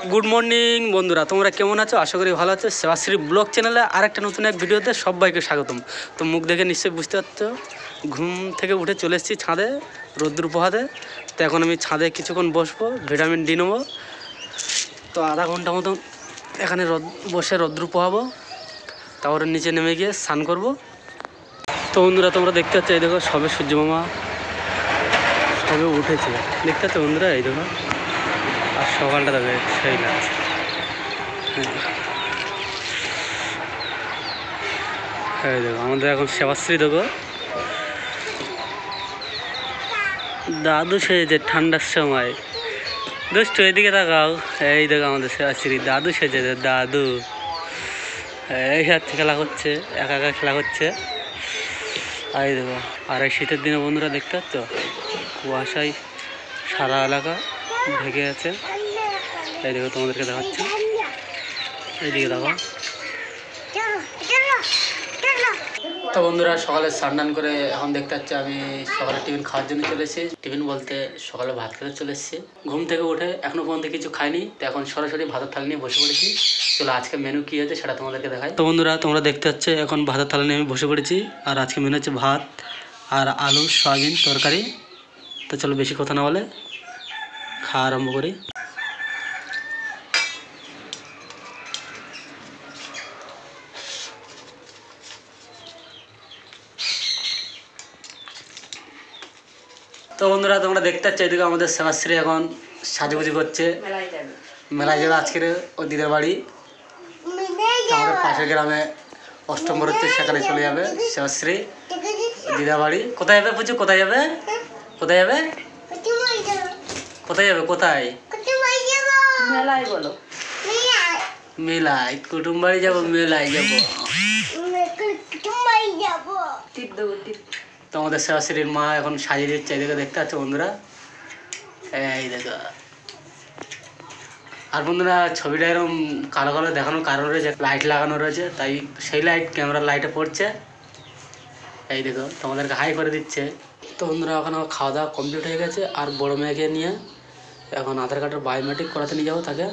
Good morning বন্ধুরা, তোমরা কেমন আছো? আশা করি ভালো আছো। সেবাশ্রী ব্লগ চ্যানেলে আরেকটা নতুন এক ভিডিওতে সবাইকে স্বাগতম। তো মুখ দেখে নিশ্চয়ই বুঝতে পারছো, ঘুম থেকে উঠে চলে এসেছি ছাদে রোদ্দুর পোহাতে। তো এখন আমি ছাদে কিছুক্ষণ বসবো, ভিটামিন ডি নেবো। তো আধা ঘন্টা মতন এখানে বসে রোদ্দুর পোহাবো, তারপরে নিচে নেমে গিয়ে স্নান করবো। তো বন্ধুরা তোমরা দেখতে পাচ্ছ, এই দেখো সবে সূর্য মামা সবে উঠেছে, দেখতে পাচ্ছ বন্ধুরা, এই দেখো। আর সকালটা দেখো সেই লাগছে। হ্যাঁ দেখো আমাদের এখন সেবাশ্রী দেখো দাদু সেজেছে ঠান্ডার সময়। দুষ্টু এদিকে তাকাও, এই দেখো আমাদের সেবাশ্রী দাদু সেজেছে, দাদু এই হাতে খেলা করছে, একা একা খেলা করছে। আর এই দেখো, আর এই শীতের দিনে বন্ধুরা দেখতে পাচ্ছ কুয়াশায় সারা এলাকা ঢেকে আছে। এই দেখো তোমাদেরকে দেখাচ্ছি, এইদিকে দেখো। তো বন্ধুরা সকালে স্নান করে এখন দেখতে পাচ্ছি আমি সকালে টিফিন খাওয়ার জন্য চলে এসেছি। টিফিন বলতে সকালে ভাত খেতে চলে এসেছি। ঘুম থেকে উঠে এখনো পর্যন্ত কিছু খাইনি, তো এখন সরাসরি ভাতের থালা নিয়ে বসে পড়েছি। চলো আজকে মেনু কী হয়েছে সেটা তোমাদেরকে দেখাই। তো বন্ধুরা তোমরা দেখতে পাচ্ছ এখন ভাতের থালা নিয়ে আমি বসে পড়েছি। আর আজকে মেনু হচ্ছে ভাত আর আলু সয়াবিন তরকারি। তো চলো বেশি কথা না বলে খাওয়া আরম্ভ করি। তো বন্ধুরা তোমরা দেখতে পাচ্ছ এদিকে আমাদের সেবাশ্রী এখন সাজুগুজি করছে, মেলায় যাবে আজকের ওই দিদের বাড়ি। আমাদের পাশের গ্রামে অষ্টমবার হচ্ছে, সেখানে চলে যাবে সেবাশ্রী দিদার বাড়ি। কোথায় যাবে বুঝছো? কোথায় যাবে? কোথায় যাবে? কোথায় যাবে? কোথায়? মেলায় বলো। মেলায়? কুটুম বাড়ি যাবো? মেলায় যাবো? তো আমাদের সেবাশ্রীর মা এখন সাজিয়ে দিচ্ছে, এদিকে দেখতে পাচ্ছ বন্ধুরা, এই দেখো। আর বন্ধুরা ছবিটা এরকম কালো কালো দেখানোর কারণ রয়েছে, লাইট লাগানো রয়েছে, তাই সেই লাইট ক্যামেরার লাইটে পড়ছে। এই দেখো তোমাদেরকে হাই করে দিচ্ছে। তো বন্ধুরা এখন আমার খাওয়া দাওয়া কমপ্লিট হয়ে গেছে। আর বড়ো মেয়েকে নিয়ে এখন আধার কার্ডের বায়োমেট্রিক করাতে নিয়ে যাবো তাকে।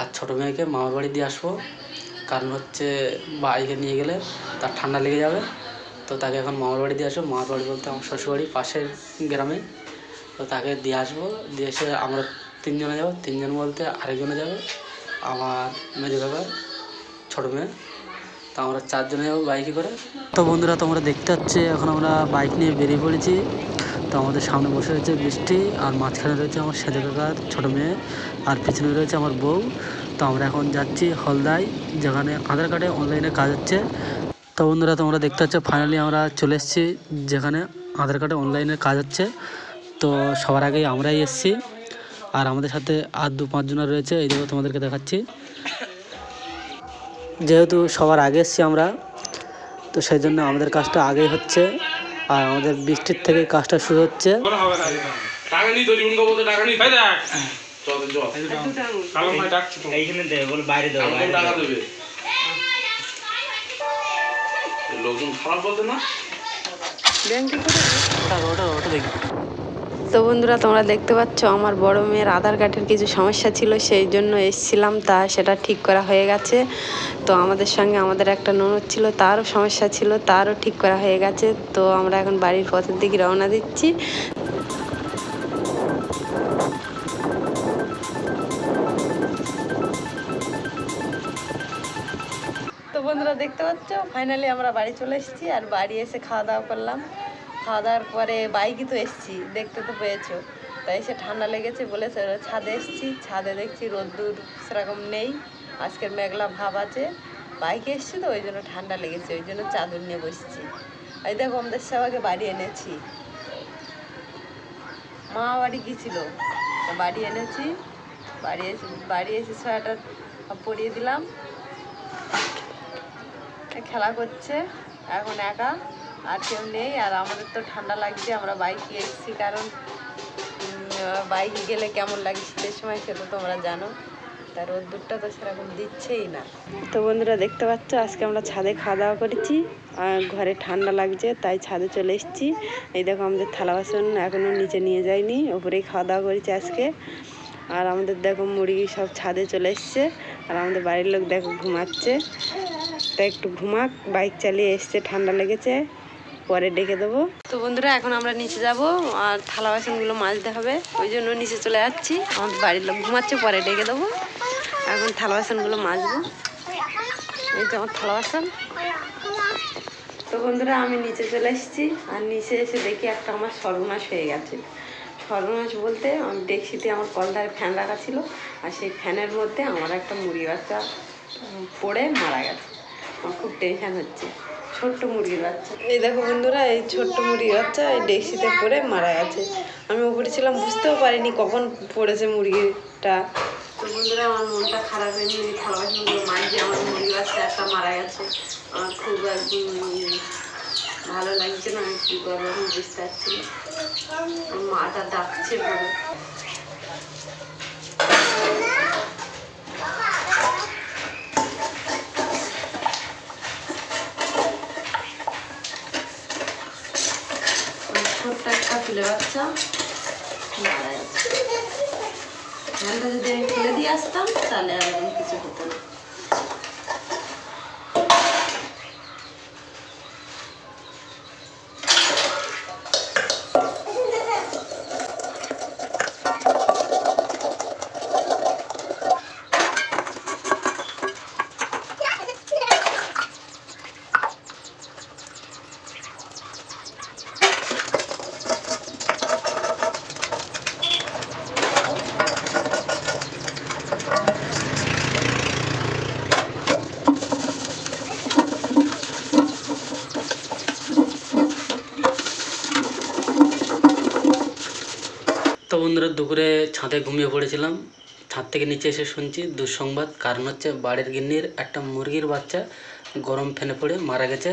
আর ছোটো মেয়েকে মামার বাড়ি দিয়ে আসবো, কারণ হচ্ছে বাইকে নিয়ে গেলে তার ঠান্ডা লেগে যাবে। তো তাকে এখন মামার বাড়ি দিয়ে আসবো। মামার বাড়ি বলতে আমার শ্বশুরবাড়ি পাশের গ্রামে। তো তাকে দিয়ে আসবো, দিয়ে এসে আমরা তিনজনে যাবো। তিনজন বলতে আরেকজনে যাবে আমার মেজো কাকা, ছোটো মেয়ে। তো আমরা চারজনে যাবো বাইকে করে। তো বন্ধুরা তোমরা দেখতে পাচ্ছ এখন আমরা বাইক নিয়ে বেরিয়ে পড়েছি। তো আমাদের সামনে বসে রয়েছে বৃষ্টি, আর মাঝখানে রয়েছে আমার সেজো কাকার ছোটো মেয়ে, আর পিছনে রয়েছে আমার বউ। তো আমরা এখন যাচ্ছি হলদায়, যেখানে আধার কার্ডে অনলাইনে কাজ হচ্ছে। তো বন্ধুরা তোমরা দেখতে পাচ্ছ ফাইনালি আমরা চলে এসেছি যেখানে আধার কার্ডে অনলাইনে কাজ হচ্ছে। তো সবার আগেই আমরাই এসেছি, আর আমাদের সাথে আর 2-5 জন রয়েছে, এই দেখো তোমাদেরকে দেখাচ্ছি। যেহেতু সবার আগে এসেছি আমরা, তো সেই জন্য আমাদের কাজটা আগেই হচ্ছে, আর আমাদের বৃষ্টির থেকে কাজটা শুরু হচ্ছে। তো বন্ধুরা তোমরা দেখতে পাচ্ছ আমার বড় মেয়ের আধার কার্ডের কিছু সমস্যা ছিল, সেই জন্য এসেছিলাম। তা সেটা ঠিক করা হয়ে গেছে। তো আমাদের সঙ্গে আমাদের একটা ননদ ছিল, তারও সমস্যা ছিল, তারও ঠিক করা হয়ে গেছে। তো আমরা এখন বাড়ির পথের দিকে রওনা দিচ্ছি। তো বন্ধুরা দেখতে পাচ্ছ ফাইনালি আমরা বাড়ি চলে এসেছি। আর বাড়ি এসে খাওয়া দাওয়া করলাম। খাওয়া দাওয়ার পরে বাইকে তো এসেছি, দেখতে তো পেয়েছো। তাই এসে ঠান্ডা লেগেছে বলে ছাদে এসেছি। ছাদে দেখছি রোদ্দুর সেরকম নেই, আজকের মেঘলা ভাব আছে। বাইকে এসেছি তো ওই জন্য ঠান্ডা লেগেছে, ওই জন্য চাদর নিয়ে বসছি। এই দেখো আমাদের সবাইকে বাড়ি এনেছি, মা বাড়ি গিয়েছিল, বাড়ি এনেছি। বাড়ি এসে সোয়েটার পরিয়ে দিলাম, খেলা করছে এখন একা, আর কেউ নেই। আর আমাদের তো ঠান্ডা লাগছে, আমরা বাইকে এসেছি, কারণ বাইকে গেলে কেমন লাগে শীতের সময় সেটা তোমরা জানো। তার রোদ্দুরটা তো সেরকম দিচ্ছেই না। তো বন্ধুরা দেখতে পাচ্ছ আজকে আমরা ছাদে খাওয়া দাওয়া করেছি, আর ঘরে ঠান্ডা লাগছে তাই ছাদে চলে এসেছি। এই দেখো আমাদের থালা বাসন এখনও নিচে নিয়ে যাইনি, ওপরেই খাওয়া দাওয়া করেছি আজকে। আর আমাদের দেখো মুরগি সব ছাদে চলে এসছে, আর আমাদের বাড়ির লোক দেখো ঘুমাচ্ছে। তা একটু ঘুমাক, বাইক চালিয়ে এসছে, ঠান্ডা লেগেছে, পরে ডেকে দেবো। তো বন্ধুরা এখন আমরা নিচে যাব আর থালা বাসনগুলো মাজতে হবে, ওই জন্য নিচে চলে যাচ্ছি। আমাদের বাড়ির লোক ঘুমাচ্ছে, পরে ডেকে দেবো। এখন থালা বাসনগুলো মাজবো। এই যে আমার থালা বাসন। তো বন্ধুরা আমি নিচে চলে এসেছি, আর নিচে এসে দেখি একটা আমার সর্বনাশ হয়ে গেছে। সর্বনাশ বলতে আমি ডেকসিতে আমার কলটায় ফ্যান রাখা ছিল, আর সেই ফ্যানের মধ্যে আমার একটা মুরগি বাচ্চা পড়ে মারা গেছে। আমার খুব টেনশন হচ্ছে। ছোট্ট মুরগির বাচ্চা, এই দেখো বন্ধুরা, এই ছোট্ট মুরগির বাচ্চা এই ডেকসিতে পড়ে মারা গেছে। আমি উপরে ছিলাম, বুঝতেও পারিনি কখন পড়েছে মুরগিটা। তো বন্ধুরা আমার মনটা খারাপ হয়ে নিয়ে থালা বাসনগুলো মাঝে আমার মুরগি বাচ্চা একটা মারা গেছে। আমার খুব একদম ভালো লাগছে না, আমি কী করবো আমি বুঝতে পারছি না। আমার মাটা ডাকছে পরে। ছোট্ট একটা ফুলে বাচ্চা মারা যাচ্ছে। ফ্যানটা যদি আমি ফেলে দিয়ে আসতাম তাহলে আর এরকম কিছু হতো না। তো বন্ধুরা দুপুরে ছাদে ঘুমিয়ে পড়েছিলাম, ছাদ থেকে নিচে এসে শুনছি দুঃসংবাদ। কারণ হচ্ছে বাড়ির গিন্নির একটা মুরগির বাচ্চা গরম ফ্যানে পড়ে মারা গেছে।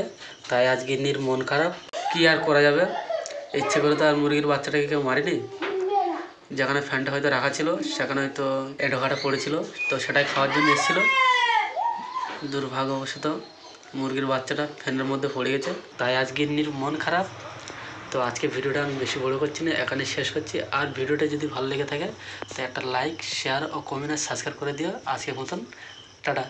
তাই আজ গিন্নির মন খারাপ। কি আর করা যাবে, ইচ্ছে করে তো আর মুরগির বাচ্চাটাকে কেউ মারেনি। যেখানে ফ্যানটা হয়তো রাখা ছিল সেখানে হয়তো এডোঘাটা পড়েছিল, তো সেটাই খাওয়ার জন্য এসেছিলো। দুর্ভাগ্যবশত মুরগির বাচ্চাটা ফ্যানের মধ্যে পড়ে গেছে, তাই আজ গিন্নির মন খারাপ। তো আজকে ভিডিওটা আমি বেশি বড় করছি না, এখানে শেষ করছি। আর ভিডিওটা যদি ভালো লেগে থাকে তো একটা লাইক, শেয়ার ও কমেন্ট আর সাবস্ক্রাইব করে দিও। আজকের মতন টাটা।